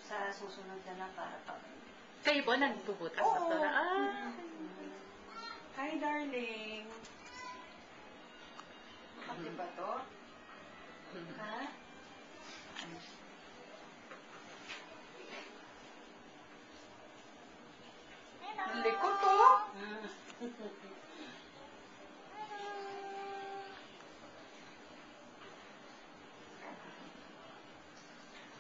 sa susunod na lang para pag... Kayo po, nagbubutas? Oo. Hi, darling. Makati ba to? Ha? Ang likot to.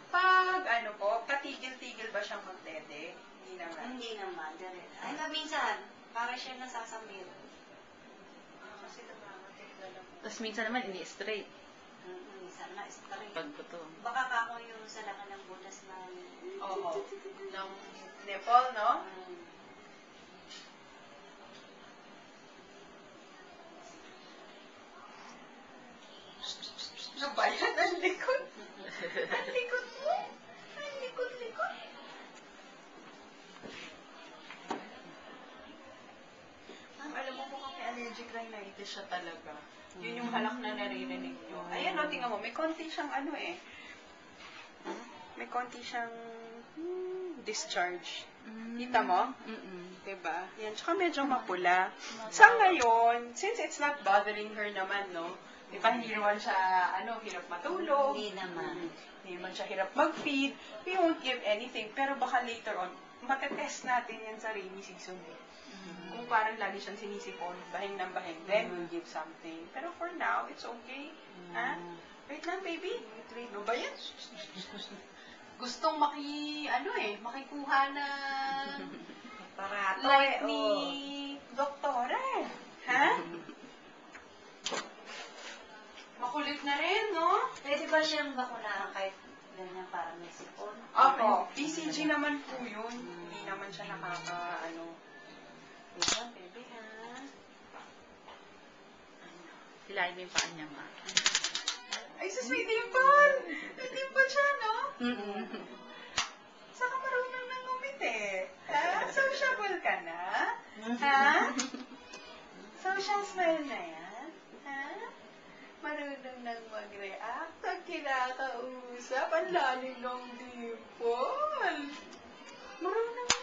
Pag, ano po, patigil-tigil ba siyang magdede? Hindi naman. Hindi naman, direct. Ay, minsan, para siya nasasamil. Kasi namamatig na lang. Tapos minsan naman, ini-straight. Minsan na, straight. Pagbuto. Baka kako yung sa laman ng butas na... Oo. Ng nipple, no? Ano ba yan? Ang likod. Ang likod mo. Ang likod-likod. Alam mo, mukhang may allergic rhinitis siya talaga. Yun yung halak na naririnig nyo. Ayan, o, tingnan mo. May konti siyang ano eh. May konti siyang discharge. Kita mo? Diba? Yan. Tsaka medyo mapula. Sa ngayon, since it's not bothering her naman, no? Diba, hindi naman siya, hirap matulog. Hindi naman. Hindi naman siya hirap mag-feed. We won't give anything. Pero baka later on, matetest natin yan sa rainy season eh. Kung parang lagi siyang sinisipon, bahing ng bahing, then we'll give something. Pero for now, it's okay. Ha? Wait lang, baby. Wait. Ano ba yan? Gustong makikuha na Parato light ni doktora. Ha? Makulit na rin, no? Pwede ba siyang bakunahan kahit ganyan para may sipon? Opo. PCG naman po yun. Hindi naman siya Diba, baby, ha? Hilahin mo yung paan niya, ma. Ay, sus, may dimple! May dimple siya, no? Saka marunong nang umiti. Ha? Sociable ka na? Ha? Social smile na yan? Ha? Marunong nang mag-react pag kinakausap. Ang lalim ng dimple. Marunong na.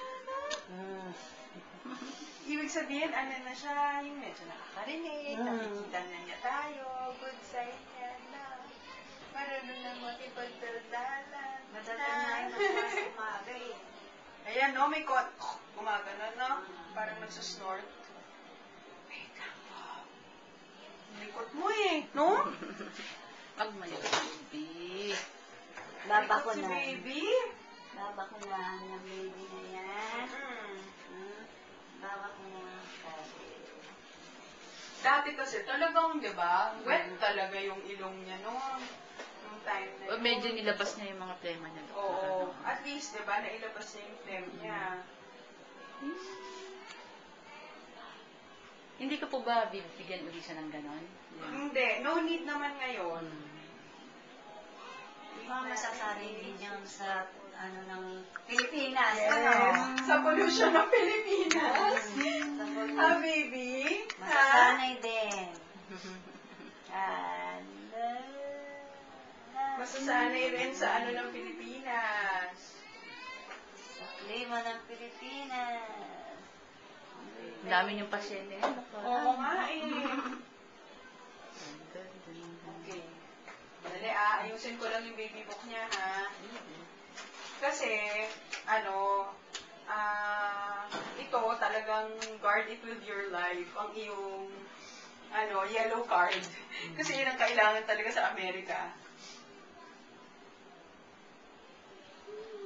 Ibig sabihin, na siya, yung medyo nakakarinig, nakikita na niya tayo, good sign yan na. Marunong na makipagdaldalan. Madalas na yung magpasa umaga eh. Ayan, no, may gumagano, no? Parang nagsusnort. Wait lang po. Likot mo eh, no? Pag malikot, baby. Babako Si na. baby. Babako na ng baby na yan. Babako na. Dati kasi talagang, di ba, wet talaga yung ilong niya noon. Yung time na yun. Medyo nilabas niya yung mga plema niya. Oo. At least, di ba, nailabas niya yung phlegm niya. Hindi ka po ba bibigyan uli siya ng ganon? Hindi. No need naman ngayon. Mga masasabi din yan sa ng Pilipinas. Yes. Sa pollution ng Pilipinas. Ha, baby? Masasanay din. Masasanay rin sa ng Pilipinas. Sa klima ng Pilipinas. Ang dami niyong pasyente. Oo nga eh. Okay. Dali ayusin ko lang yung baby book niya ha. Kasi, ito talagang guard it with your life. Ang iyong, yellow card. Kasi yun ang kailangan talaga sa Amerika.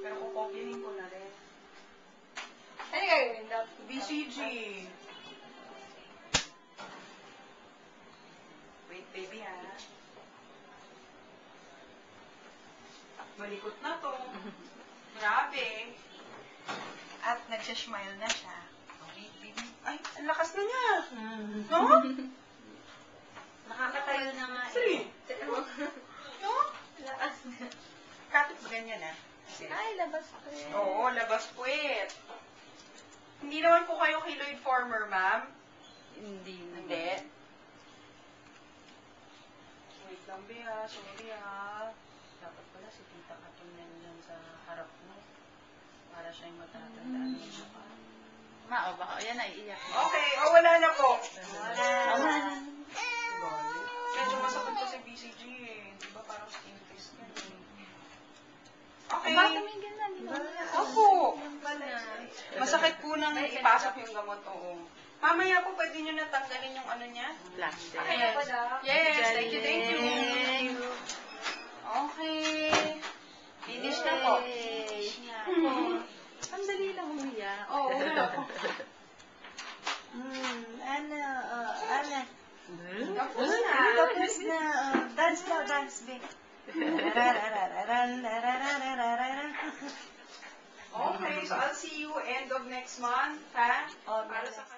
Pero kukopyahin ko na rin. Ano gagawin daw? BCG. Wait, baby ha. Malikot na to. Grabe. At nagsya-smile na siya. Wait, baby. Ay, ang lakas na niya. No? Nakakatayo na nga eh. Sorry. No? Lakas na. Kapit ba ganyan ah? Ay, labas ko eh. Oo, labas puwet. Hindi naman po kayo keloid former, ma'am. Hindi. Hindi. Wait lang, Bea. Sorry, ha. dapat pala si tita katunan yan sa harap mo. Para siya yung matatandaan mo mukha. Ma, o baka, yan na, iiyak. Okay, wala na po. Wala na. Medyo masakit po si BCG eh. Di ba parang skin test yan eh. Okay. Baka may ganun, di ba? Opo. Masakit po nang ipasok yung gamot, oo. Mamaya po pwede nyo natanggalin yung ano niya. Plastic. Okay na po, Doc? Yes, thank you, thank you. Yay! Okay. Finish na po. Yay! Ang dali lang umiyak. Oo, wala po. Ana. Tapos na. Tapos na. Dance na, dance, babe. Okay, so I'll see you end of next month, ha? Oh, Para sa